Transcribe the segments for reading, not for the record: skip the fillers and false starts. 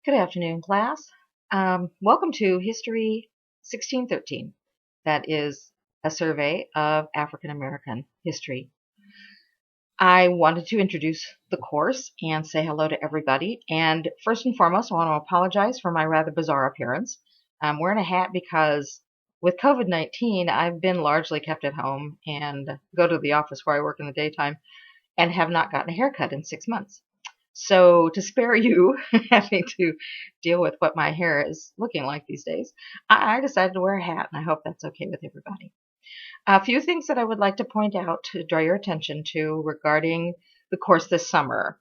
Good afternoon, class. Welcome to History 1613. That is a survey of African American history. I wanted to introduce the course and say hello to everybody. And first and foremost, I want to apologize for my rather bizarre appearance. I'm wearing a hat because with COVID-19, I've been largely kept at home and go to the office where I work in the daytime and have not gotten a haircut in 6 months. So to spare you having to deal with what my hair is looking like these days, I decided to wear a hat, and I hope that's okay with everybody. A few things that I would like to point out to draw your attention to regarding the course this summer.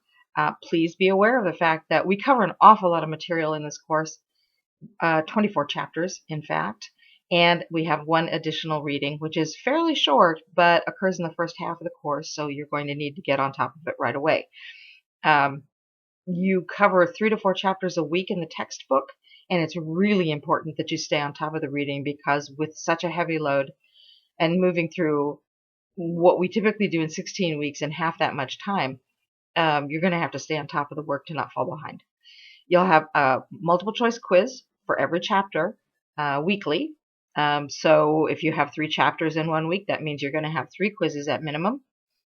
Please be aware of the fact that we cover an awful lot of material in this course, 24 chapters, in fact, and we have one additional reading, which is fairly short, but occurs in the first half of the course, so you're going to need to get on top of it right away. You cover 3 to 4 chapters a week in the textbook, and it's really important that you stay on top of the reading because with such a heavy load and moving through what we typically do in 16 weeks in half that much time, you're going to have to stay on top of the work to not fall behind. You'll have a multiple choice quiz for every chapter weekly. So if you have 3 chapters in 1 week, that means you're going to have 3 quizzes at minimum.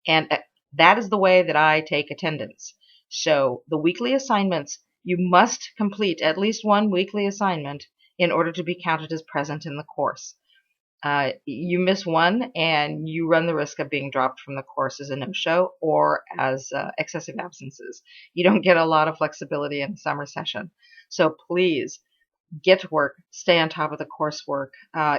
And that is the way that I take attendance. So the weekly assignments, you must complete at least one weekly assignment in order to be counted as present in the course. You miss one and you run the risk of being dropped from the course as a no-show or as excessive absences. You don't get a lot of flexibility in the summer session. So please get to work, stay on top of the coursework.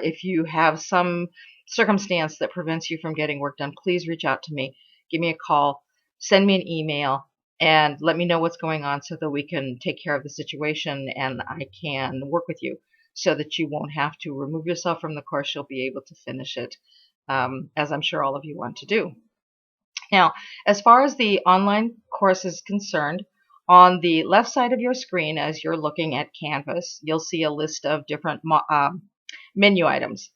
If you have some circumstance that prevents you from getting work done, please reach out to me. Give me a call, send me an email, and let me know what's going on so that we can take care of the situation and I can work with you so that you won't have to remove yourself from the course. You'll be able to finish it, as I'm sure all of you want to do. Now, as far as the online course is concerned, on the left side of your screen, as you're looking at Canvas, you'll see a list of different menu items.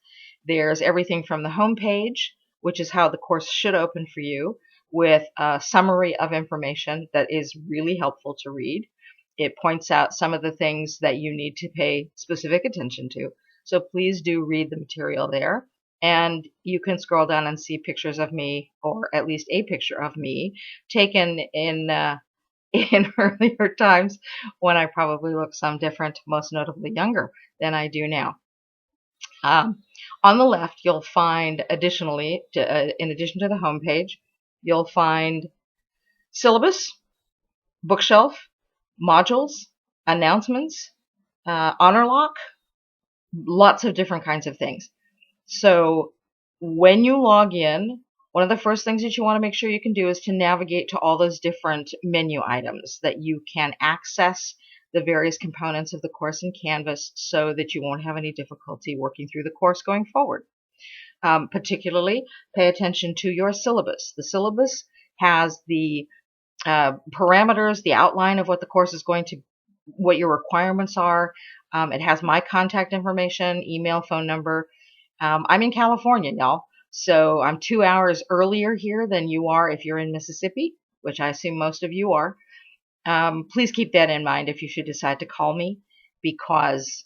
There's everything from the home page, which is how the course should open for you, with a summary of information that is really helpful to read. It points out some of the things that you need to pay specific attention to. So please do read the material there. And you can scroll down and see pictures of me, or at least a picture of me, taken in in earlier times when I probably looked some different, most notably younger than I do now. On the left, you'll find additionally, in addition to the home page, you'll find syllabus, bookshelf, modules, announcements, honor lock, lots of different kinds of things. So when you log in, one of the first things that you want to make sure you can do is to navigate to all those different menu items that you can access the various components of the course in Canvas so that you won't have any difficulty working through the course going forward. Particularly, pay attention to your syllabus. The syllabus has the parameters, the outline of what the course is going to, what your requirements are. It has my contact information, email, phone number. I'm in California, y'all, so I'm 2 hours earlier here than you are if you're in Mississippi, which I assume most of you are. Please keep that in mind if you should decide to call me, because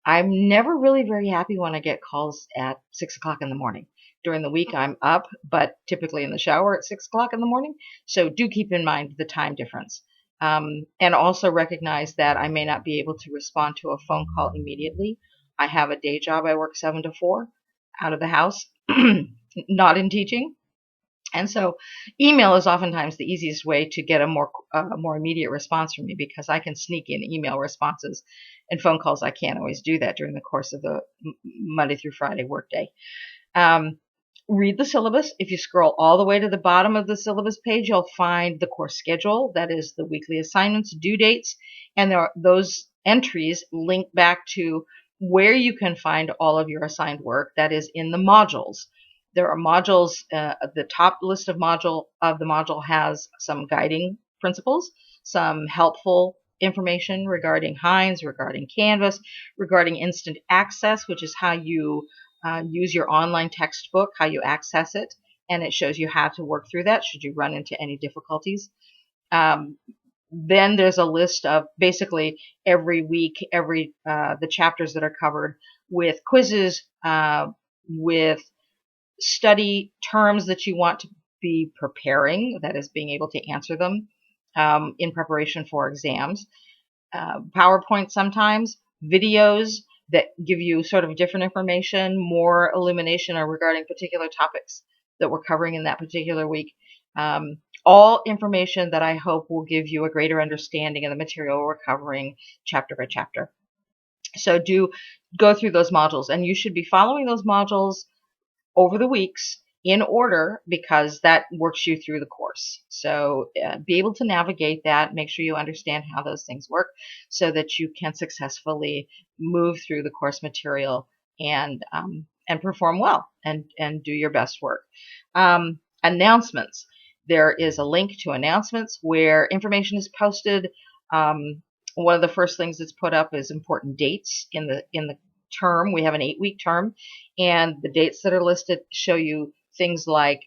I'm never really very happy when I get calls at 6 o'clock in the morning. During the week, I'm up, but typically in the shower at 6 o'clock in the morning. So do keep in mind the time difference. And also recognize that I may not be able to respond to a phone call immediately. I have a day job. I work 7 to 4 out of the house, not in teaching. And so email is oftentimes the easiest way to get a more immediate response from me, because I can sneak in email responses, and phone calls I can't always do that during the course of the Monday through Friday workday. Read the syllabus. If you scroll all the way to the bottom of the syllabus page, you'll find the course schedule. That is the weekly assignments, due dates, and those entries link back to where you can find all of your assigned work. That is in the modules. There are modules. The top list of the module has some guiding principles, some helpful information regarding Hinds, regarding Canvas, regarding instant access, which is how you use your online textbook, how you access it, and it shows you how to work through that should you run into any difficulties. Then there's a list of basically every week, the chapters that are covered, with quizzes, with study terms that you want to be preparing, that is, being able to answer them in preparation for exams. PowerPoint sometimes, videos that give you sort of different information, more illumination or regarding particular topics that we're covering in that particular week. All information that I hope will give you a greater understanding of the material we're covering chapter by chapter. So do go through those modules, and you should be following those modules over the weeks in order, because that works you through the course. So be able to navigate that, make sure you understand how those things work so that you can successfully move through the course material and perform well and do your best work. Announcements. There is a link to announcements where information is posted. One of the first things that's put up is important dates in the term. We have an 8-week term, and the dates that are listed show you things like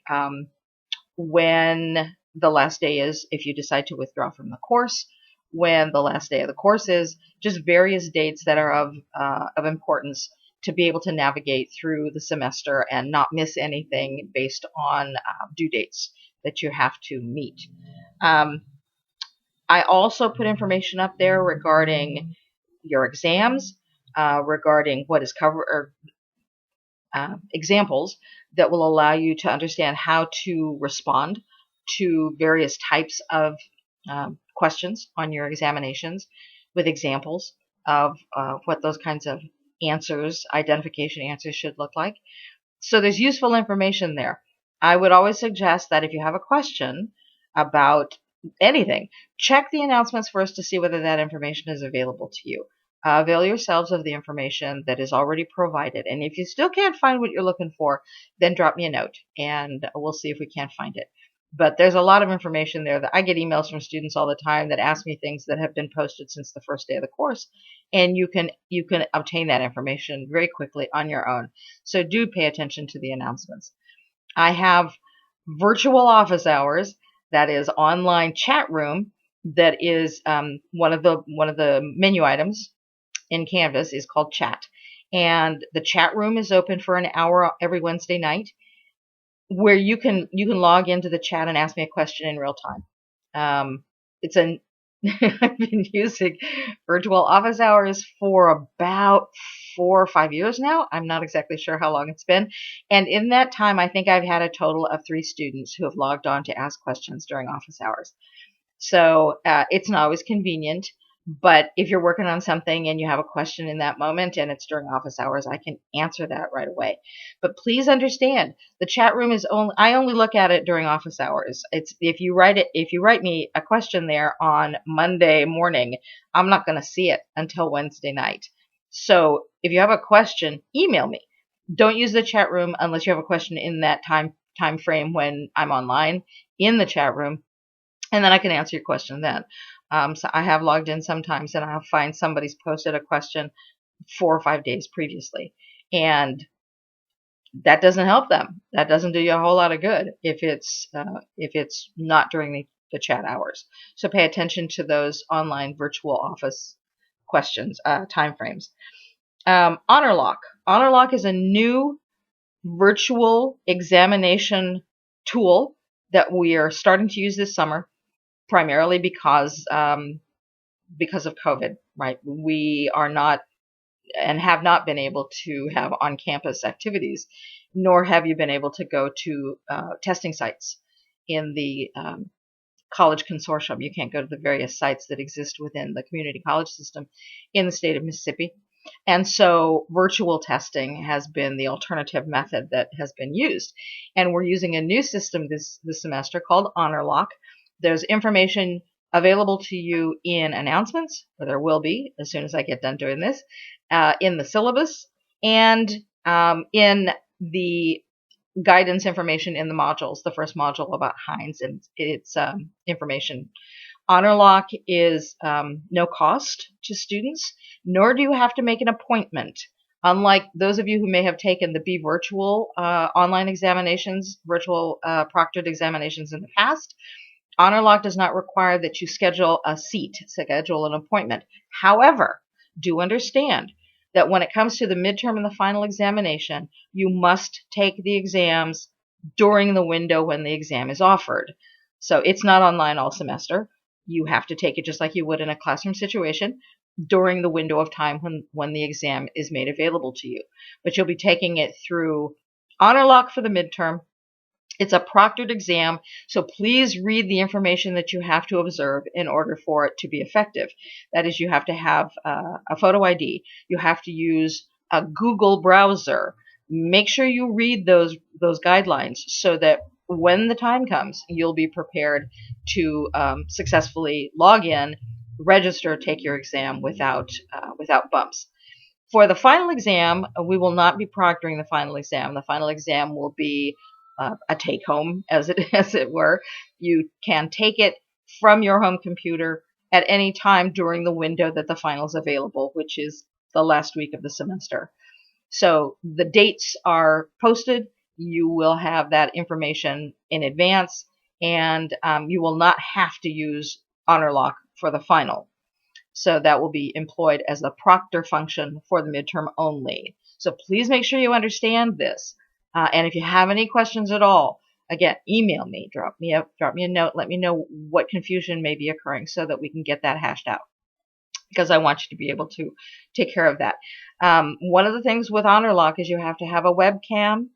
when the last day is if you decide to withdraw from the course, when the last day of the course is, just various dates that are of importance to be able to navigate through the semester and not miss anything based on due dates that you have to meet. I also put information up there regarding your exams, regarding what is covered, or examples that will allow you to understand how to respond to various types of questions on your examinations, with examples of what those kinds of answers, identification answers, should look like. So there's useful information there. I would always suggest that if you have a question about anything, check the announcements first to see whether that information is available to you. Avail yourselves of the information that is already provided. And if you still can't find what you're looking for, then drop me a note and we'll see if we can't find it. But there's a lot of information there that I get emails from students all the time that ask me things that have been posted since the first day of the course. And you can obtain that information very quickly on your own. So do pay attention to the announcements. I have virtual office hours, that is online chat room, that is one of the menu items in Canvas is called chat. And the chat room is open for an hour every Wednesday night, where you can log into the chat and ask me a question in real time. I've been using virtual office hours for about 4 or 5 years now. I'm not exactly sure how long it's been. And in that time, I think I've had a total of 3 students who have logged on to ask questions during office hours. So it's not always convenient, but if you're working on something and you have a question in that moment and it's during office hours, I can answer that right away. But please understand, the chat room is I only look at it during office hours. It's if you write me a question there on Monday morning, I'm not going to see it until Wednesday night. So if you have a question, email me. Don't use the chat room unless you have a question in that time frame when I'm online in the chat room. And then I can answer your question then. So I have logged in sometimes and I'll find somebody's posted a question 4 or 5 days previously. And that doesn't help them. That doesn't do you a whole lot of good if it's not during the chat hours. So pay attention to those online virtual office questions, time frames. Honor Lock. Honor Lock is a new virtual examination tool that we are starting to use this summer, primarily because of COVID, right? We are not and have not been able to have on-campus activities, nor have you been able to go to testing sites in the college consortium. You can't go to the various sites that exist within the community college system in the state of Mississippi. And so virtual testing has been the alternative method that has been used. And we're using a new system this semester called Honor Lock. There's information available to you in announcements, or there will be as soon as I get done doing this, in the syllabus, and in the guidance information in the modules. The first module about Hinds and its information. Honor Lock is no cost to students, nor do you have to make an appointment. Unlike those of you who may have taken the Be Virtual online examinations, virtual proctored examinations in the past, Honor Lock does not require that you schedule a seat, schedule an appointment. However, do understand that when it comes to the midterm and the final examination, you must take the exams during the window when the exam is offered. So it's not online all semester. You have to take it just like you would in a classroom situation during the window of time when the exam is made available to you. But you'll be taking it through Honor Lock for the midterm. It's a proctored exam, so please read the information that you have to observe in order for it to be effective. That is, you have to have a photo ID. You have to use a Google browser. Make sure you read those guidelines so that when the time comes, you'll be prepared to successfully log in, register, take your exam without bumps. For the final exam, we will not be proctoring the final exam. The final exam will be a take-home, as it were. You can take it from your home computer at any time during the window that the final is available, which is the last week of the semester. So the dates are posted. You will have that information in advance, and you will not have to use Honor Lock for the final. So that will be employed as the proctor function for the midterm only. So please make sure you understand this. And if you have any questions at all, again, email me, drop me a note, let me know what confusion may be occurring so that we can get that hashed out, because I want you to be able to take care of that. One of the things with Honor Lock is you have to have a webcam.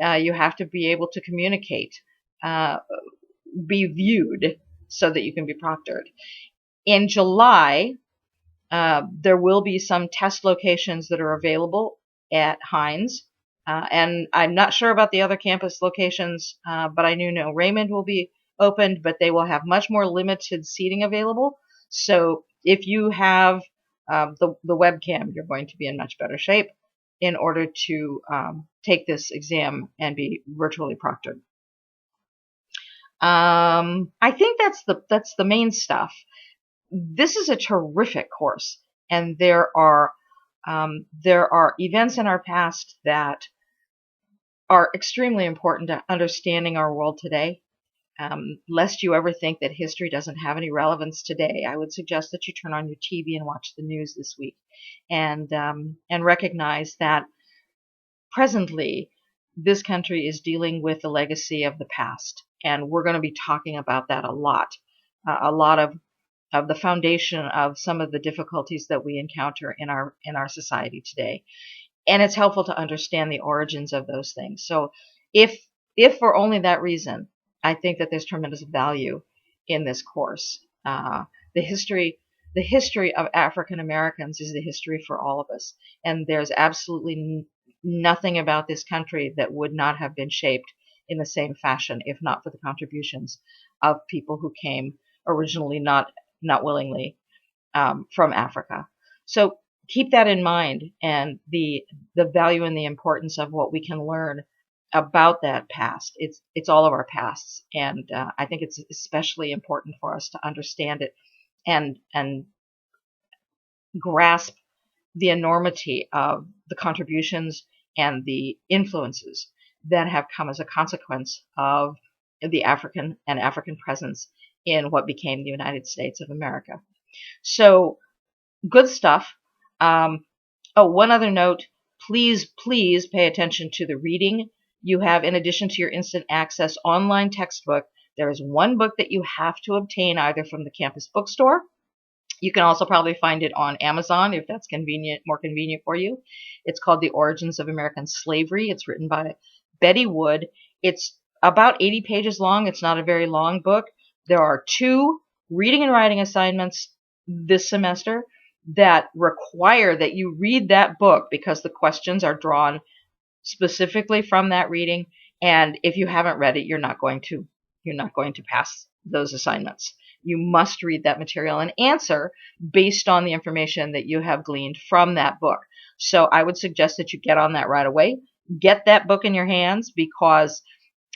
You have to be able to communicate, be viewed so that you can be proctored. In July, there will be some test locations that are available at Hinds. And I'm not sure about the other campus locations, but I know Raymond will be opened, but they will have much more limited seating available. So if you have the webcam, you're going to be in much better shape in order to take this exam and be virtually proctored. I think that's the main stuff. This is a terrific course, and there are events in our past that are extremely important to understanding our world today. Lest you ever think that history doesn't have any relevance today, I would suggest that you turn on your TV and watch the news this week, and recognize that presently this country is dealing with the legacy of the past, and we're going to be talking about that a lot of the foundation of some of the difficulties that we encounter in our society today. And it's helpful to understand the origins of those things. So if for only that reason, I think that there's tremendous value in this course. The history of African Americans is the history for all of us. And there's absolutely nothing about this country that would not have been shaped in the same fashion, if not for the contributions of people who came originally not willingly from Africa. So keep that in mind, and the value and the importance of what we can learn about that past. It's all of our pasts, and I think it's especially important for us to understand it and grasp the enormity of the contributions and the influences that have come as a consequence of the African presence in what became the United States of America. So good stuff. One other note, please pay attention to the reading. You have, in addition to your instant access online textbook, there is one book that you have to obtain either from the campus bookstore. You can also probably find it on Amazon if that's more convenient for you. It's called The Origins of American Slavery. It's written by Betty Wood. It's about 80 pages long. It's not a very long book. There are 2 reading and writing assignments this semester that require that you read that book, because the questions are drawn specifically from that reading. And if you haven't read it, you're not going to pass those assignments. You must read that material and answer based on the information that you have gleaned from that book. So I would suggest that you get on that right away. Get that book in your hands, because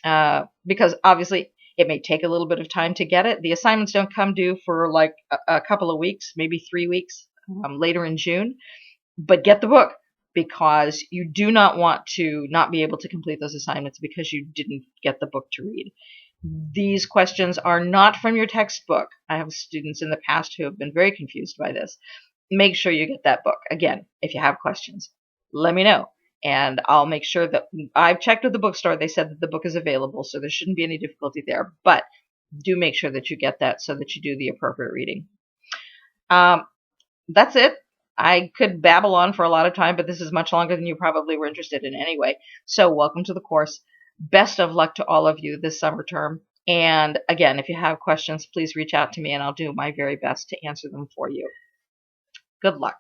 obviously it may take a little bit of time to get it. The assignments don't come due for like a couple of weeks, maybe 3 weeks later in June. But get the book, because you do not want to not be able to complete those assignments because you didn't get the book to read. These questions are not from your textbook. I have students in the past who have been very confused by this. Make sure you get that book. Again, if you have questions, let me know. And I'll make sure that I've checked with the bookstore. They said that the book is available, so there shouldn't be any difficulty there. But do make sure that you get that so that you do the appropriate reading. That's it. I could babble on for a lot of time, but this is much longer than you probably were interested in anyway. So welcome to the course. Best of luck to all of you this summer term. And again, if you have questions, please reach out to me and I'll do my very best to answer them for you. Good luck.